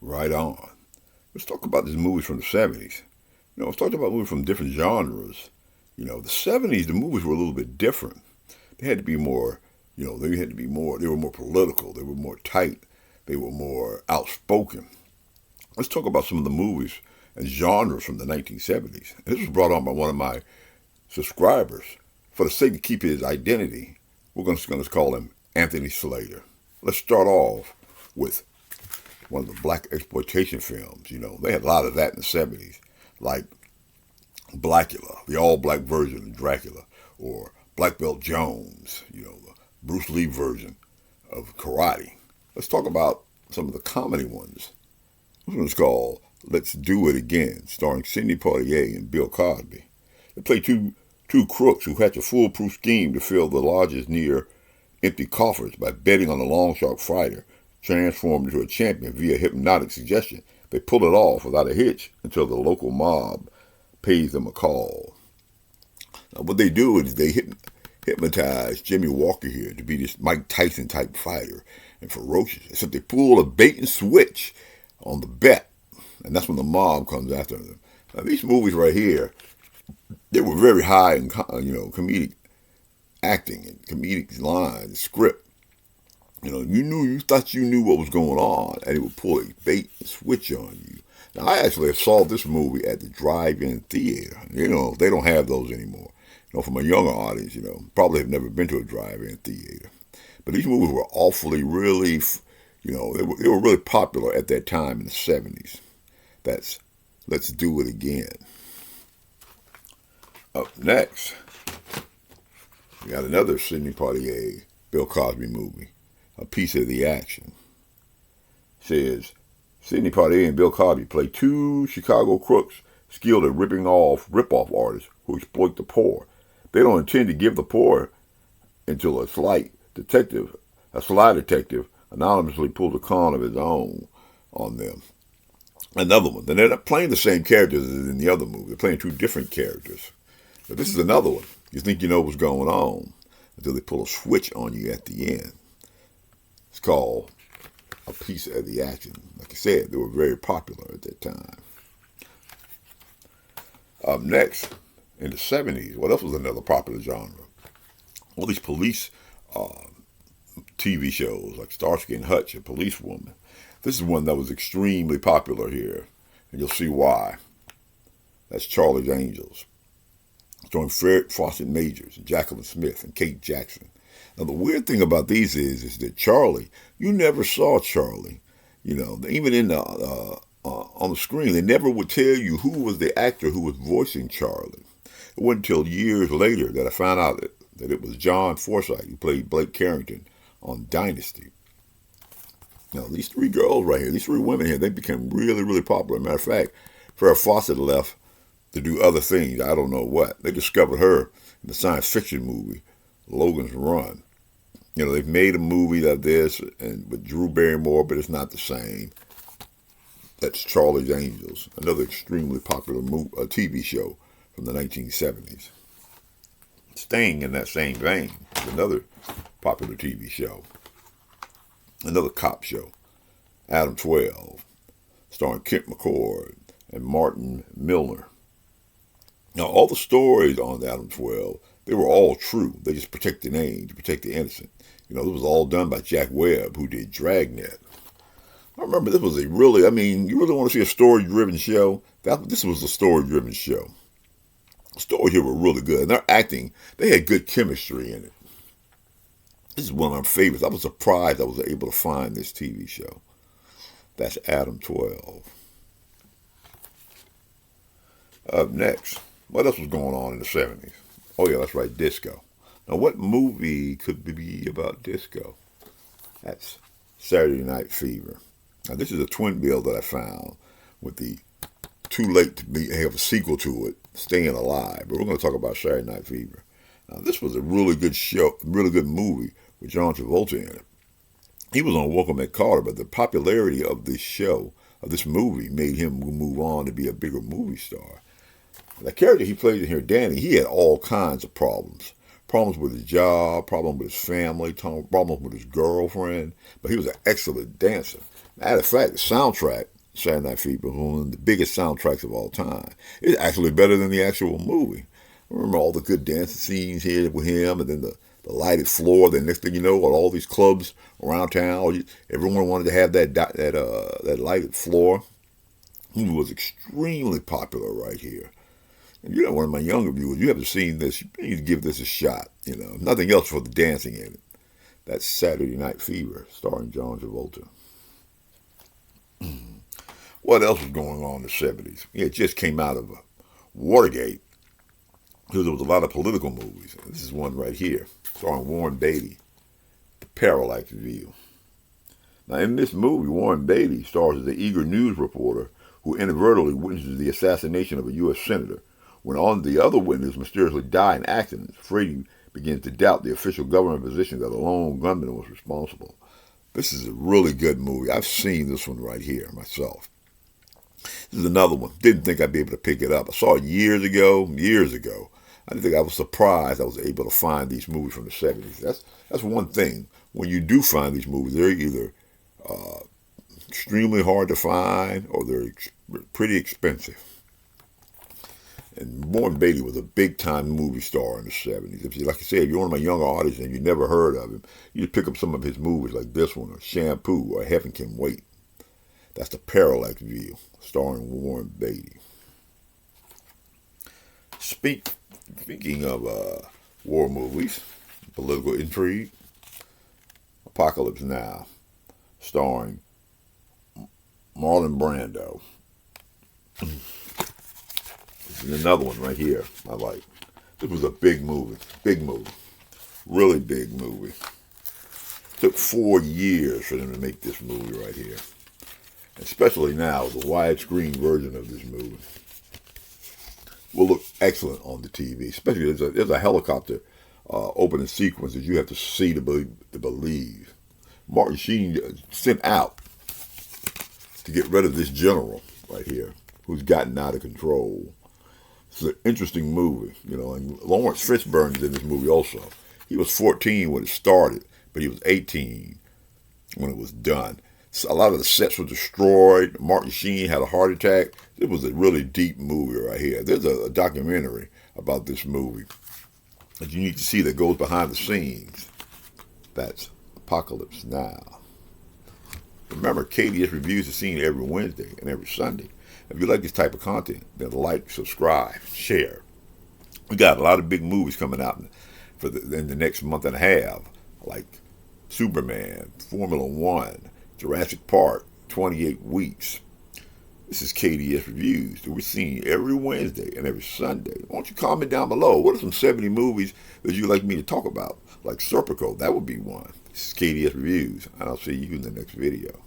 Right on. Let's talk about these movies from the 70s. Let's talk about movies from different genres. The 70s, the movies were a little bit different. They had to be more, they had to be more, they were more political, they were more tight, they were more outspoken. Let's talk about some of the movies and genres from the 1970s. And this was brought on by one of my subscribers. For the sake of keep his identity, we're going to call him Anthony Slater. Let's start off with one of the black exploitation films. They had a lot of that in the 70s, like Blackula, the all-black version of Dracula, or Black Belt Jones, the Bruce Lee version of karate. Let's talk about some of the comedy ones. This one's called Let's Do It Again, starring Sidney Poitier and Bill Cosby. They play two crooks who hatch a foolproof scheme to fill the lodge's near empty coffers by betting on a long shot fighter transformed into a champion via hypnotic suggestion. They pull it off without a hitch until the local mob pays them a call. Now, what they do is they hypnotize Jimmy Walker here to be this Mike Tyson type fighter and ferocious. Except they pull a bait and switch on the bet, and that's when the mob comes after them. Now, these movies right here, they were very high in comedic acting and comedic lines, script. You thought you knew what was going on, and it would pull a bait and switch on you. Now, I actually saw this movie at the drive-in theater. They don't have those anymore. For my younger audience, probably have never been to a drive-in theater. But these movies were awfully, really, they were really popular at that time in the 70s. That's Let's Do It Again. Up next, we got another Sidney Poitier, Bill Cosby movie, A Piece of the Action. It says, Sidney Poitier and Bill Cosby play two Chicago crooks skilled at rip-off artists who exploit the poor. They don't intend to give the poor until a sly detective anonymously pulls a con of his own on them. Another one. They're not playing the same characters as in the other movie. They're playing two different characters. But this is another one. You think you know what's going on until they pull a switch on you at the end. It's called A Piece of the Action. Like I said, they were very popular at that time. Up next, in the 70s, what else was another popular genre? All these police TV shows like Starsky and Hutch and Policewoman. This is one that was extremely popular here, and you'll see why. That's Charlie's Angels, starring Fred Fawcett Majors and Jacqueline Smith and Kate Jackson. Now, the weird thing about these is that Charlie, you never saw Charlie. Even in on the screen, they never would tell you who was the actor who was voicing Charlie. It wasn't until years later that I found out that it was John Forsythe who played Blake Carrington on Dynasty. Now, these three girls right here, these three women here, they became really, really popular. Matter of fact, Farrah Fawcett left to do other things. I don't know what. They discovered her in the science fiction movie, Logan's Run. They've made a movie of this and with Drew Barrymore, but it's not the same. That's Charlie's Angels, another extremely popular TV show from the 1970s. Staying in that same vein, another popular TV show. Another cop show, Adam 12, starring Kent McCord and Martin Milner. Now, all the stories on Adam 12, they were all true. They just protect the name, to protect the innocent. It was all done by Jack Webb, who did Dragnet. I remember this was you really want to see a story-driven show? This was a story-driven show. The stories here were really good. And their acting, they had good chemistry in it. This is one of my favorites. I was surprised I was able to find this TV show. That's Adam 12. Up next, what else was going on in the 70s? Oh yeah, that's right, disco. Now what movie could be about disco? That's Saturday Night Fever. Now this is a twin bill that I found with the too late to have a sequel to it, Staying Alive. But we're going to talk about Saturday Night Fever. Now this was a really good show, really good movie with John Travolta in it. He was on Welcome Back Kotter, but the popularity of this show, of this movie, made him move on to be a bigger movie star. The character he played in here, Danny, he had all kinds of problems. Problems with his job, problems with his family, problems with his girlfriend, but he was an excellent dancer. Matter of fact, the soundtrack Saturday Night Fever was one of the biggest soundtracks of all time. It's actually better than the actual movie. I remember all the good dancing scenes here with him, and then the lighted floor. The next thing you know, all these clubs around town, everyone wanted to have that lighted floor. He was extremely popular right here. And you're one of my younger viewers. You haven't seen this. You need to give this a shot. You know, nothing else for the dancing in it. That's Saturday Night Fever, starring John Travolta. What else was going on in the 70s? It just came out of Watergate. Because there was a lot of political movies. This is one right here, starring Warren Beatty, The Parallax View. Now, in this movie, Warren Beatty stars as an eager news reporter who inadvertently witnesses the assassination of a U.S. senator. When all the other witnesses mysteriously die in accidents, Freddie begins to doubt the official government position that a lone gunman was responsible. This is a really good movie. I've seen this one right here myself. This is another one. Didn't think I'd be able to pick it up. I saw it years ago. I didn't think I was surprised I was able to find these movies from the 70s. That's one thing. When you do find these movies, they're either extremely hard to find or they're pretty expensive. And Warren Beatty was a big-time movie star in the 70s. Like I said, if you're one of my younger audience and you never heard of him, you just pick up some of his movies like this one or Shampoo or Heaven Can Wait. That's The Parallax View, starring Warren Beatty. Speaking of war movies, political intrigue, Apocalypse Now, starring Marlon Brando. This is another one right here I like. This was a big movie, really big movie. Took 4 years for them to make this movie right here. Especially now, the widescreen version of this movie will look excellent on the TV. Especially there's a helicopter opening sequence that you have to see to believe. Martin Sheen sent out to get rid of this general right here who's gotten out of control. It's an interesting movie, you know, and Lawrence Fishburne's in this movie also. He was 14 when it started, but he was 18 when it was done. So a lot of the sets were destroyed. Martin Sheen had a heart attack. It was a really deep movie right here. There's a documentary about this movie that you need to see that goes behind the scenes. That's Apocalypse Now. Remember, KDS Reviews is seen every Wednesday and every Sunday. If you like this type of content, then like, subscribe, share. We got a lot of big movies coming out in the next month and a half, like Superman, Formula One, Jurassic Park, 28 Weeks. This is KDS Reviews that we're seeing every Wednesday and every Sunday. Why don't you comment down below? What are some 70 movies that you'd like me to talk about? Like Serpico, that would be one. This is KDS Reviews, and I'll see you in the next video.